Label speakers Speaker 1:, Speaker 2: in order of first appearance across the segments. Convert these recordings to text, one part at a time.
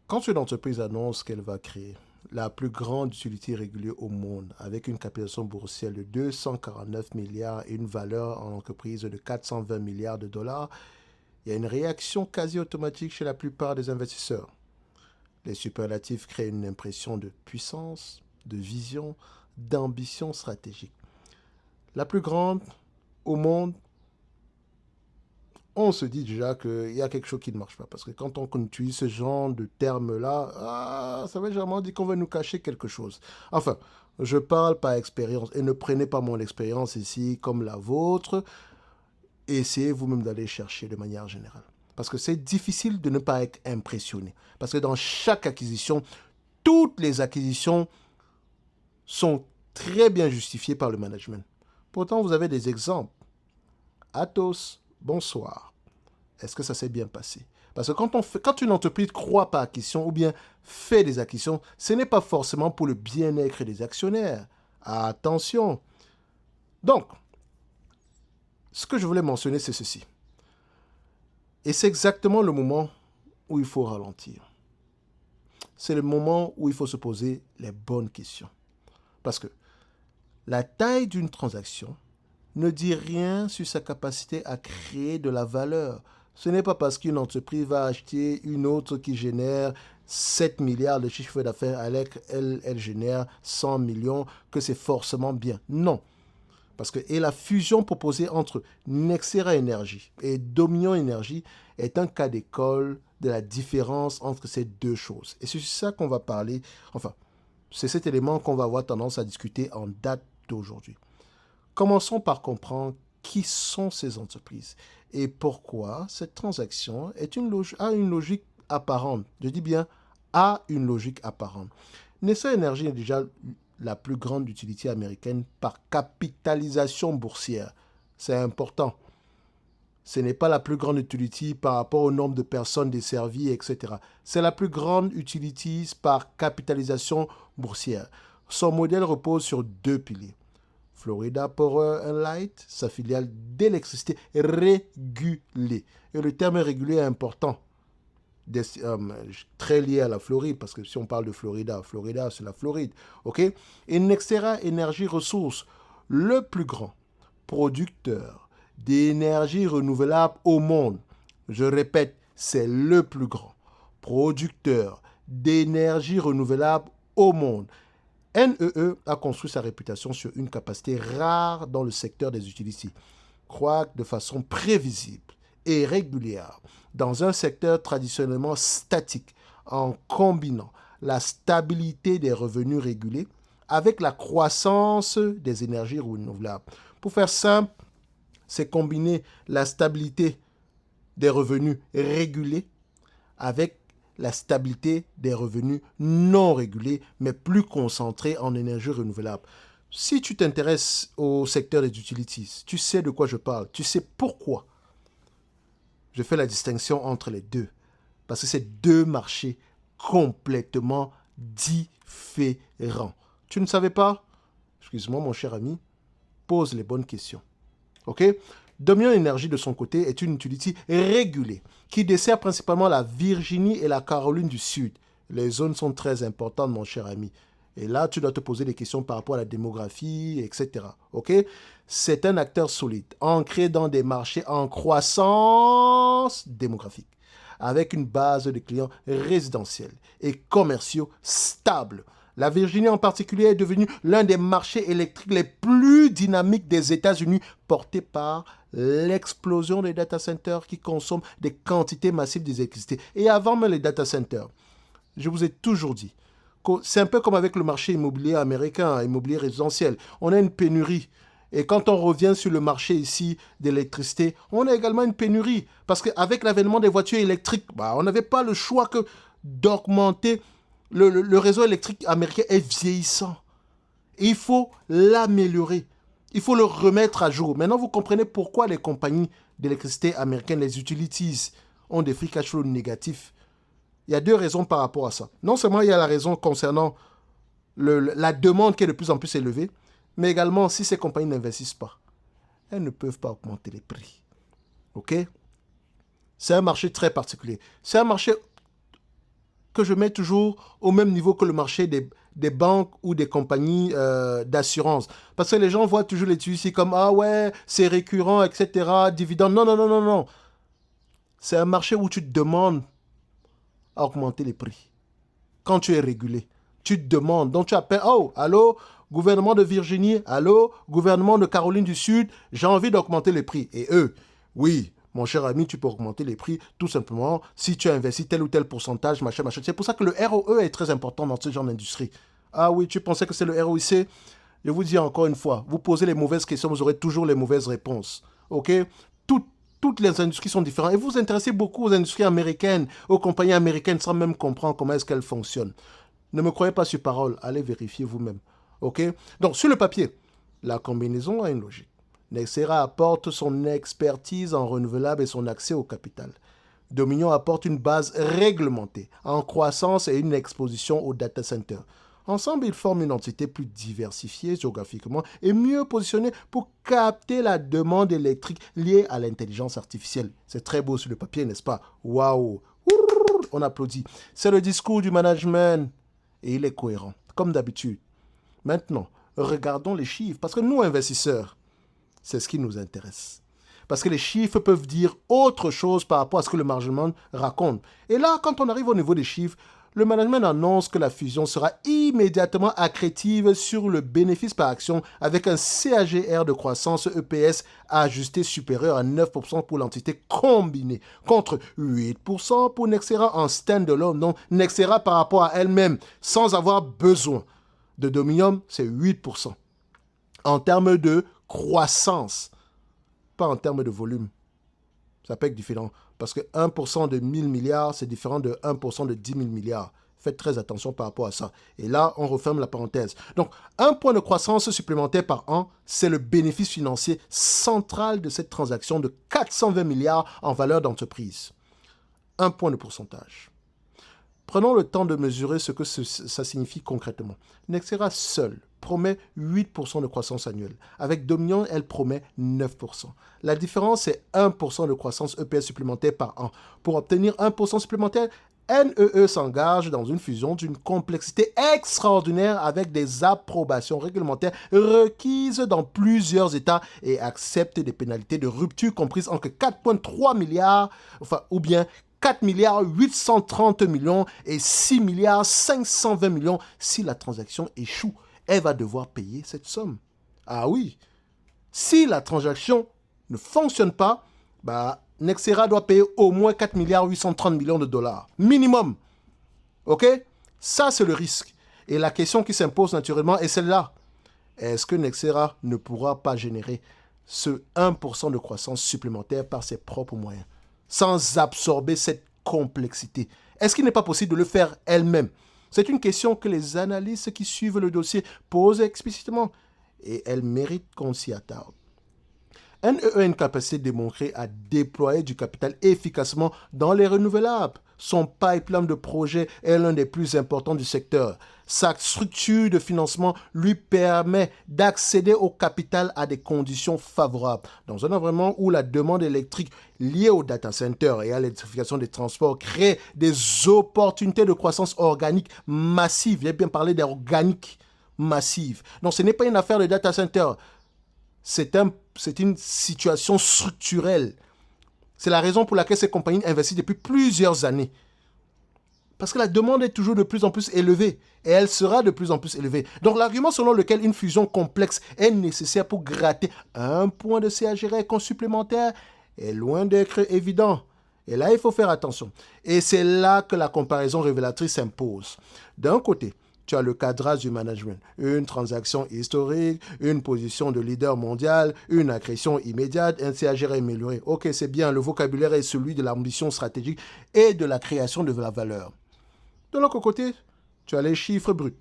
Speaker 1: Quand une entreprise annonce qu'elle va créer la plus grande utilité régulée au monde avec une capitalisation boursière de 249 milliards et une valeur en entreprise de 420 milliards de dollars, il y a une réaction quasi automatique chez la plupart des investisseurs. Les superlatifs créent une impression de puissance, de vision, d'ambition stratégique. La plus grande au monde, on se dit déjà qu'il y a quelque chose qui ne marche pas. Parce que quand on utilise ce genre de termes-là, ça veut généralement dire qu'on veut nous cacher quelque chose. Enfin, je parle par expérience. Et ne prenez pas mon expérience ici comme la vôtre. Essayez vous-même d'aller chercher de manière générale. Parce que c'est difficile de ne pas être impressionné. Parce que dans chaque acquisition, toutes les acquisitions sont très bien justifiées par le management. Pourtant, vous avez des exemples. Atos, bonsoir. Est-ce que ça s'est bien passé? Parce que quand une entreprise croit par acquisition ou bien fait des acquisitions, ce n'est pas forcément pour le bien-être des actionnaires. Attention. Donc, ce que je voulais mentionner, c'est ceci. Et c'est exactement le moment où il faut ralentir. C'est le moment où il faut se poser les bonnes questions. Parce que la taille d'une transaction ne dit rien sur sa capacité à créer de la valeur. Ce n'est pas parce qu'une entreprise va acheter une autre qui génère 7 milliards de chiffre d'affaires avec elle génère 100 millions que c'est forcément bien. Non. Parce que et la fusion proposée entre Nexera Energy et Dominion Energy est un cas d'école de la différence entre ces deux choses. Et c'est ça qu'on va parler, enfin, c'est cet élément qu'on va avoir tendance à discuter en date d'aujourd'hui. Commençons par comprendre qui sont ces entreprises et pourquoi cette transaction a une logique apparente. Je dis bien a une logique apparente. Nexera Energy est déjà la plus grande utilité américaine par capitalisation boursière. C'est important. Ce n'est pas la plus grande utility par rapport au nombre de personnes desservies, etc. C'est la plus grande utility par capitalisation boursière. Son modèle repose sur deux piliers. Florida Power and Light, sa filiale d'électricité régulée. Et le terme régulé est important. Très lié à la Floride, parce que si on parle de Florida, Florida c'est la Floride, ok? Et Nexera Energy Resources, le plus grand producteur d'énergie renouvelable au monde. Je répète, c'est le plus grand producteur d'énergie renouvelable au monde. NEE a construit sa réputation sur une capacité rare dans le secteur des utilities, croître de façon prévisible et régulière dans un secteur traditionnellement statique en combinant la stabilité des revenus régulés avec la croissance des énergies renouvelables. Pour faire simple, c'est combiner la stabilité des revenus régulés avec la stabilité des revenus non régulés, mais plus concentrés en énergie renouvelable. Si tu t'intéresses au secteur des utilities, tu sais de quoi je parle, tu sais pourquoi je fais la distinction entre les deux. Parce que c'est deux marchés complètement différents. Tu ne savais pas? Excuse-moi mon cher ami, pose les bonnes questions. Ok? Dominion Energy, de son côté, est une utility régulée qui dessert principalement la Virginie et la Caroline du Sud. Les zones sont très importantes, mon cher ami. Et là, tu dois te poser des questions par rapport à la démographie, etc. Ok? C'est un acteur solide, ancré dans des marchés en croissance démographique, avec une base de clients résidentiels et commerciaux stables. La Virginie en particulier est devenue l'un des marchés électriques les plus dynamiques des États-Unis, porté par l'explosion des data centers qui consomment des quantités massives d'électricité. Et avant même les data centers, je vous ai toujours dit que c'est un peu comme avec le marché immobilier américain, immobilier résidentiel. On a une pénurie. Et quand on revient sur le marché ici d'électricité, on a également une pénurie. Parce qu'avec l'avènement des voitures électriques, on n'avait pas le choix que d'augmenter. Le réseau électrique américain est vieillissant. Et il faut l'améliorer. Il faut le remettre à jour. Maintenant, vous comprenez pourquoi les compagnies d'électricité américaines, les utilities, ont des free cash flow négatifs. Il y a deux raisons par rapport à ça. Non seulement il y a la raison concernant la demande qui est de plus en plus élevée, mais également si ces compagnies n'investissent pas, elles ne peuvent pas augmenter les prix. OK? C'est un marché très particulier. C'est un marché que je mets toujours au même niveau que le marché des banques ou des compagnies d'assurance. Parce que les gens voient toujours les ici comme « Ah ouais, c'est récurrent, etc. Dividendes. » Non, non, non, non, non. C'est un marché où tu te demandes à augmenter les prix. Quand tu es régulé, tu te demandes. Donc tu appelles « Oh, allô, gouvernement de Virginie, allô, gouvernement de Caroline du Sud, j'ai envie d'augmenter les prix. » Et eux, oui, mon cher ami, tu peux augmenter les prix tout simplement si tu as investi tel ou tel pourcentage, machin, machin. C'est pour ça que le ROE est très important dans ce genre d'industrie. Ah oui, tu pensais que c'est le ROIC? Je vous dis encore une fois, vous posez les mauvaises questions, vous aurez toujours les mauvaises réponses. OK? Toutes les industries sont différentes. Et vous vous intéressez beaucoup aux industries américaines, aux compagnies américaines, sans même comprendre comment est-ce qu'elles fonctionnent. Ne me croyez pas sur parole, allez vérifier vous-même. OK? Donc, sur le papier, la combinaison a une logique. Nexera apporte son expertise en renouvelable et son accès au capital. Dominion apporte une base réglementée, en croissance et une exposition au data center. Ensemble, ils forment une entité plus diversifiée géographiquement et mieux positionnée pour capter la demande électrique liée à l'intelligence artificielle. C'est très beau sur le papier, n'est-ce pas? Waouh! On applaudit. C'est le discours du management et il est cohérent, comme d'habitude. Maintenant, regardons les chiffres, parce que nous, investisseurs, c'est ce qui nous intéresse. Parce que les chiffres peuvent dire autre chose par rapport à ce que le management raconte. Et là, quand on arrive au niveau des chiffres, le management annonce que la fusion sera immédiatement accrétive sur le bénéfice par action avec un CAGR de croissance EPS ajusté supérieur à 9% pour l'entité combinée, contre 8% pour Nexera en stand-alone. Donc, Nexera par rapport à elle-même, sans avoir besoin de Dominion, c'est 8%. En termes de croissance, pas en termes de volume. Ça peut être différent. Parce que 1% de 1000 milliards, c'est différent de 1% de 10 000 milliards. Faites très attention par rapport à ça. Et là, on referme la parenthèse. Donc, un point de croissance supplémentaire par an, c'est le bénéfice financier central de cette transaction de 420 milliards en valeur d'entreprise. Un point de pourcentage. Prenons le temps de mesurer ce que ça signifie concrètement. Nexera seul promet 8% de croissance annuelle. Avec Dominion, elle promet 9%. La différence, c'est 1% de croissance EPS supplémentaire par an. Pour obtenir 1% supplémentaire, NEE s'engage dans une fusion d'une complexité extraordinaire avec des approbations réglementaires requises dans plusieurs États et accepte des pénalités de rupture comprises entre 4,3 milliards, ou bien 4 milliards 830 millions et 6 milliards 520 millions. Si la transaction échoue, elle va devoir payer cette somme. Ah oui, si la transaction ne fonctionne pas, Nexera doit payer au moins 4 milliards 830 millions de dollars. Minimum. OK? Ça, c'est le risque. Et la question qui s'impose naturellement est celle-là. Est-ce que Nexera ne pourra pas générer ce 1% de croissance supplémentaire par ses propres moyens, sans absorber cette complexité? Est-ce qu'il n'est pas possible de le faire elle-même? C'est une question que les analystes qui suivent le dossier posent explicitement et elle mérite qu'on s'y attarde. NEE a une capacité démontrée à déployer du capital efficacement dans les renouvelables. Son pipeline de projets est l'un des plus importants du secteur. Sa structure de financement lui permet d'accéder au capital à des conditions favorables. Dans un environnement où la demande électrique liée au data center et à l'électrification des transports crée des opportunités de croissance organique massive. J'ai bien parlé d'organique massive. Donc ce n'est pas une affaire de data center. C'est une situation structurelle. C'est la raison pour laquelle ces compagnies investissent depuis plusieurs années. Parce que la demande est toujours de plus en plus élevée. Et elle sera de plus en plus élevée. Donc l'argument selon lequel une fusion complexe est nécessaire pour gratter un point de CAGR supplémentaire est loin d'être évident. Et là, il faut faire attention. Et c'est là que la comparaison révélatrice s'impose. D'un côté, tu as le cadrage du management, une transaction historique, une position de leader mondial, une accrétion immédiate, un CAGR amélioré. Ok, c'est bien, le vocabulaire est celui de l'ambition stratégique et de la création de la valeur. De l'autre côté, tu as les chiffres bruts.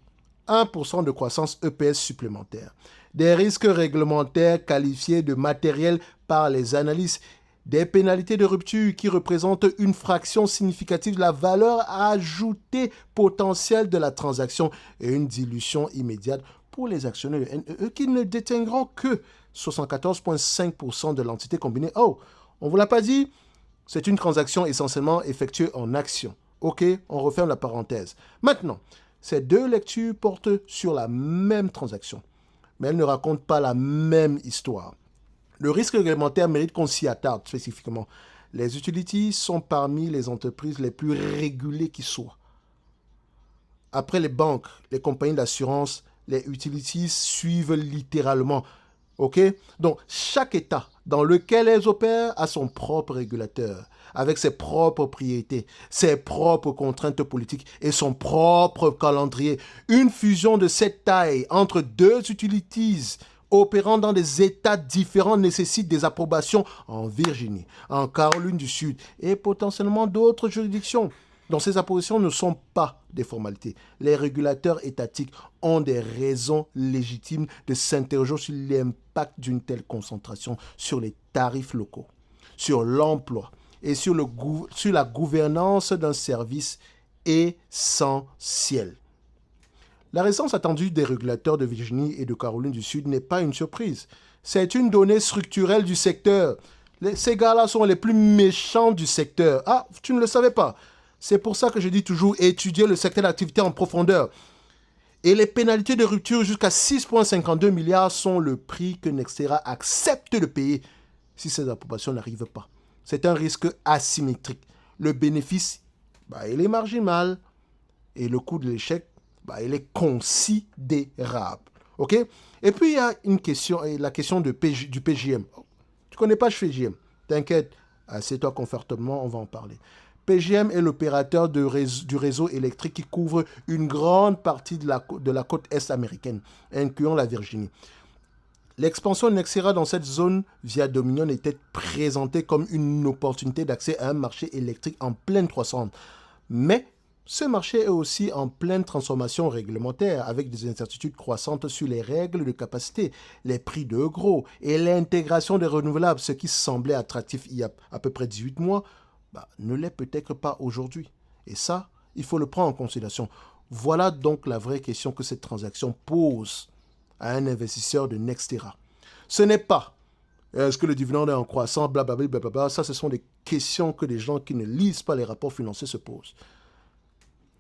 Speaker 1: 1% de croissance EPS supplémentaire. Des risques réglementaires qualifiés de matériels par les analystes. Des pénalités de rupture qui représentent une fraction significative de la valeur ajoutée potentielle de la transaction et une dilution immédiate pour les actionnaires de NEE qui ne détiendront que 74,5% de l'entité combinée. Oh, on ne vous l'a pas dit, c'est une transaction essentiellement effectuée en actions. Ok, on referme la parenthèse. Maintenant, ces deux lectures portent sur la même transaction, mais elles ne racontent pas la même histoire. Le risque réglementaire mérite qu'on s'y attarde spécifiquement. Les utilities sont parmi les entreprises les plus régulées qui soient. Après les banques, les compagnies d'assurance, les utilities suivent littéralement. Ok? Donc, chaque État dans lequel elles opèrent a son propre régulateur, avec ses propres propriétés, ses propres contraintes politiques et son propre calendrier. Une fusion de cette taille entre deux utilities opérant dans des États différents nécessite des approbations en Virginie, en Caroline du Sud et potentiellement d'autres juridictions. Donc ces approbations ne sont pas des formalités. Les régulateurs étatiques ont des raisons légitimes de s'interroger sur l'impact d'une telle concentration sur les tarifs locaux, sur l'emploi et sur la gouvernance d'un service essentiel. La récence attendue des régulateurs de Virginie et de Caroline du Sud n'est pas une surprise. C'est une donnée structurelle du secteur. Ces gars-là sont les plus méchants du secteur. Ah, tu ne le savais pas. C'est pour ça que je dis toujours étudier le secteur d'activité en profondeur. Et les pénalités de rupture jusqu'à 6,52 milliards sont le prix que Nextera accepte de payer si ces approbations n'arrivent pas. C'est un risque asymétrique. Le bénéfice, il est marginal. Et le coût de l'échec, il est considérable. OK? Et puis, il y a une question, la question du PJM. Tu ne connais pas PJM? T'inquiète, assieds-toi confortablement, on va en parler. PJM est l'opérateur du réseau électrique qui couvre une grande partie de la côte est américaine, incluant la Virginie. L'expansion de Nextera dans cette zone via Dominion était présentée comme une opportunité d'accès à un marché électrique en pleine croissance. Mais ce marché est aussi en pleine transformation réglementaire avec des incertitudes croissantes sur les règles de capacité, les prix de gros et l'intégration des renouvelables, ce qui semblait attractif il y a à peu près 18 mois, ne l'est peut-être pas aujourd'hui. Et ça, il faut le prendre en considération. Voilà donc la vraie question que cette transaction pose à un investisseur de Nextera. Ce n'est pas est-ce que le dividende est en croissance, blablabla, blablabla. Ça, ce sont des questions que les gens qui ne lisent pas les rapports financiers se posent.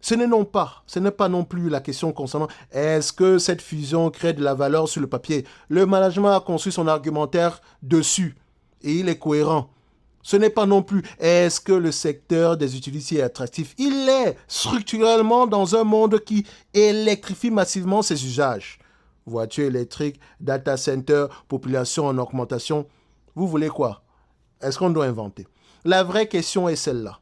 Speaker 1: Ce n'est pas non plus la question concernant est-ce que cette fusion crée de la valeur sur le papier. Le management a construit son argumentaire dessus et il est cohérent. Ce n'est pas non plus est-ce que le secteur des utilités est attractif. Il est structurellement dans un monde qui électrifie massivement ses usages. Voitures électriques, data center, population en augmentation. Vous voulez quoi? Est-ce qu'on doit inventer? La vraie question est celle-là.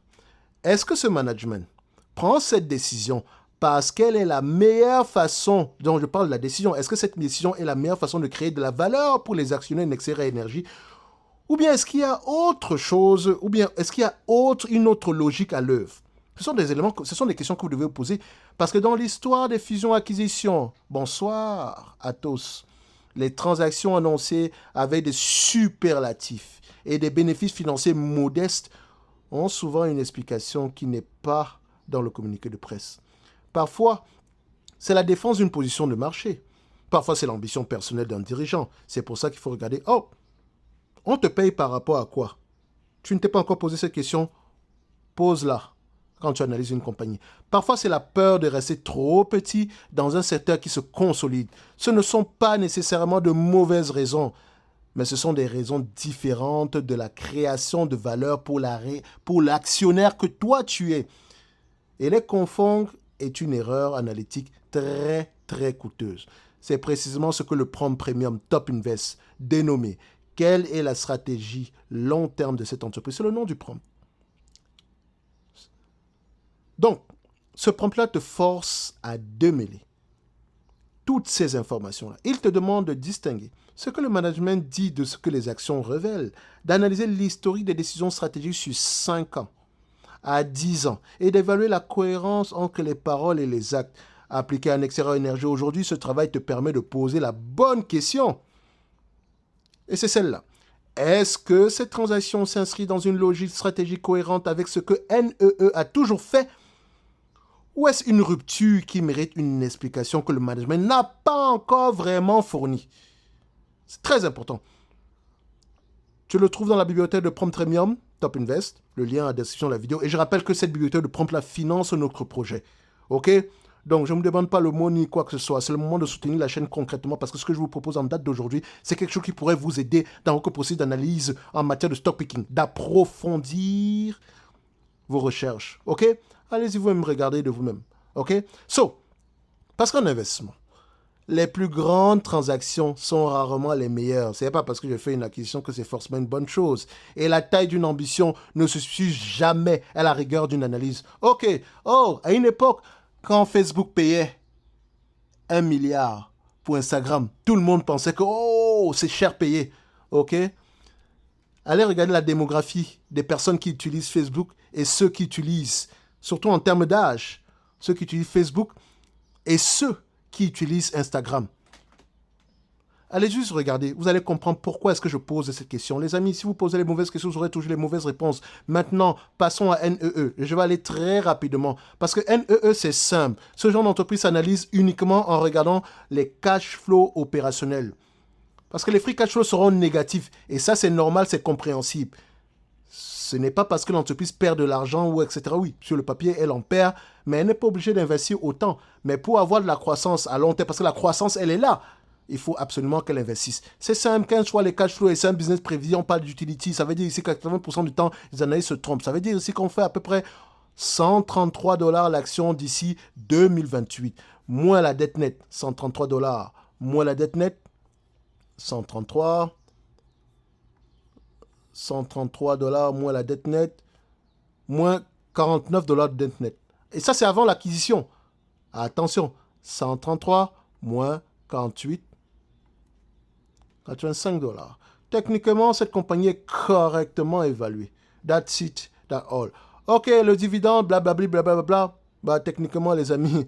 Speaker 1: Est-ce que ce management prend cette décision parce qu'elle est la meilleure façon, dont je parle de la décision, est-ce que cette décision est la meilleure façon de créer de la valeur pour les actionnaires Nextera Energy? Ou bien est-ce qu'il y a autre chose, ou bien est-ce qu'il y a une autre logique à l'œuvre? Ce sont des questions que vous devez vous poser. Parce que dans l'histoire des fusions-acquisitions, bonsoir à tous, les transactions annoncées avec des superlatifs et des bénéfices financiers modestes ont souvent une explication qui n'est pas dans le communiqué de presse. Parfois, c'est la défense d'une position de marché. Parfois, c'est l'ambition personnelle d'un dirigeant. C'est pour ça qu'il faut regarder, on te paye par rapport à quoi? Tu ne t'es pas encore posé cette question? Pose-la quand tu analyses une compagnie. Parfois, c'est la peur de rester trop petit dans un secteur qui se consolide. Ce ne sont pas nécessairement de mauvaises raisons, mais ce sont des raisons différentes de la création de valeur pour l'actionnaire que toi tu es. Et les confondre est une erreur analytique très, très coûteuse. C'est précisément ce que le Prompt Premium Top Invest dénommé. Quelle est la stratégie long terme de cette entreprise? C'est le nom du prompt. Donc, ce prompt-là te force à démêler toutes ces informations-là. Il te demande de distinguer ce que le management dit de ce que les actions révèlent, d'analyser l'historique des décisions stratégiques sur 5 ans à 10 ans et d'évaluer la cohérence entre les paroles et les actes. Appliqué à Nextera Energy aujourd'hui, ce travail te permet de poser la bonne question. Et c'est celle-là. Est-ce que cette transaction s'inscrit dans une logique stratégique cohérente avec ce que NEE a toujours fait? Ou est-ce une rupture qui mérite une explication que le management n'a pas encore vraiment fournie? C'est très important. Tu le trouves dans la bibliothèque de Prompt Premium. Top Invest, le lien à la description de la vidéo. Et je rappelle que cette bibliothèque de prompt la finance notre projet. OK? Donc, je ne me demande pas le mot ni quoi que ce soit. C'est le moment de soutenir la chaîne concrètement parce que ce que je vous propose en date d'aujourd'hui, c'est quelque chose qui pourrait vous aider dans votre processus d'analyse en matière de stock picking, d'approfondir vos recherches. OK? Allez-y vous-même regarder de vous-même. OK? So, parce qu'en investissement, les plus grandes transactions sont rarement les meilleures. Ce n'est pas parce que je fais une acquisition que c'est forcément une bonne chose. Et la taille d'une ambition ne se suit jamais à la rigueur d'une analyse. OK, oh, à une époque, quand Facebook payait 1 milliard pour Instagram, tout le monde pensait que, oh, c'est cher payé. OK? Allez regarder la démographie des personnes qui utilisent Facebook et ceux qui utilisent, surtout en termes d'âge, ceux qui utilisent Facebook et ceux qui utilisent Instagram. Allez juste regarder, vous allez comprendre pourquoi est-ce que je pose cette question. Les amis, si vous posez les mauvaises questions, vous aurez toujours les mauvaises réponses. Maintenant, passons à NEE. Et je vais aller très rapidement parce que NEE, c'est simple. Ce genre d'entreprise s'analyse uniquement en regardant les cash flows opérationnels. Parce que les free cash flows seront négatifs. Et ça, c'est normal, c'est compréhensible. Ce n'est pas parce que l'entreprise perd de l'argent ou etc. Oui, sur le papier, elle en perd, mais elle n'est pas obligée d'investir autant. Mais pour avoir de la croissance à long terme, parce que la croissance, elle est là, il faut absolument qu'elle investisse. C'est simple, quand je vois les cash flows et c'est un business prévision, on parle d'utility, ça veut dire ici que 80% du temps, les analystes se trompent. Ça veut dire ici qu'on fait à peu près 133 $ l'action d'ici 2028. Moins la dette nette, 133 $. Moins la dette nette, 133 $, moins la dette nette, moins 49 $ de dette nette. Et ça, c'est avant l'acquisition. Attention, 133 moins 48, 85 $. Techniquement, cette compagnie est correctement évaluée. That's it, that's all. OK, le dividende, blablabla, blablabla. Bah, techniquement, les amis,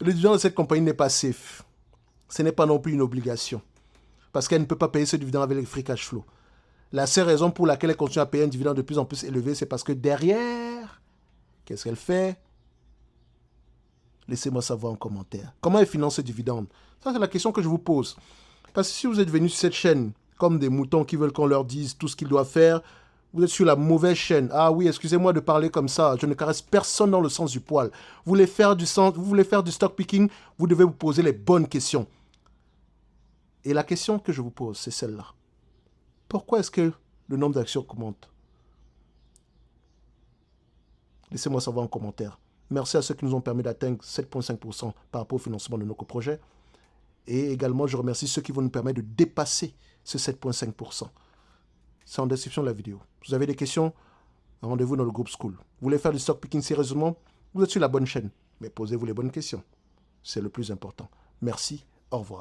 Speaker 1: le dividende de cette compagnie n'est pas safe. Ce n'est pas non plus une obligation. Parce qu'elle ne peut pas payer ce dividende avec les free cash flow. La seule raison pour laquelle elle continue à payer un dividende de plus en plus élevé, c'est parce que derrière, qu'est-ce qu'elle fait? Laissez-moi savoir en commentaire. Comment elle finance ce dividende? Ça, c'est la question que je vous pose. Parce que si vous êtes venus sur cette chaîne comme des moutons qui veulent qu'on leur dise tout ce qu'ils doivent faire, vous êtes sur la mauvaise chaîne. Ah oui, excusez-moi de parler comme ça. Je ne caresse personne dans le sens du poil. Vous voulez faire du stock picking, vous devez vous poser les bonnes questions. Et la question que je vous pose, c'est celle-là. Pourquoi est-ce que le nombre d'actions augmente? Laissez-moi savoir en commentaire. Merci à ceux qui nous ont permis d'atteindre 7,5% par rapport au financement de nos projets. Et également, je remercie ceux qui vont nous permettre de dépasser ce 7,5%. C'est en description de la vidéo. Si vous avez des questions, rendez-vous dans le groupe School. Vous voulez faire du stock picking sérieusement? Vous êtes sur la bonne chaîne. Mais posez-vous les bonnes questions. C'est le plus important. Merci. Au revoir.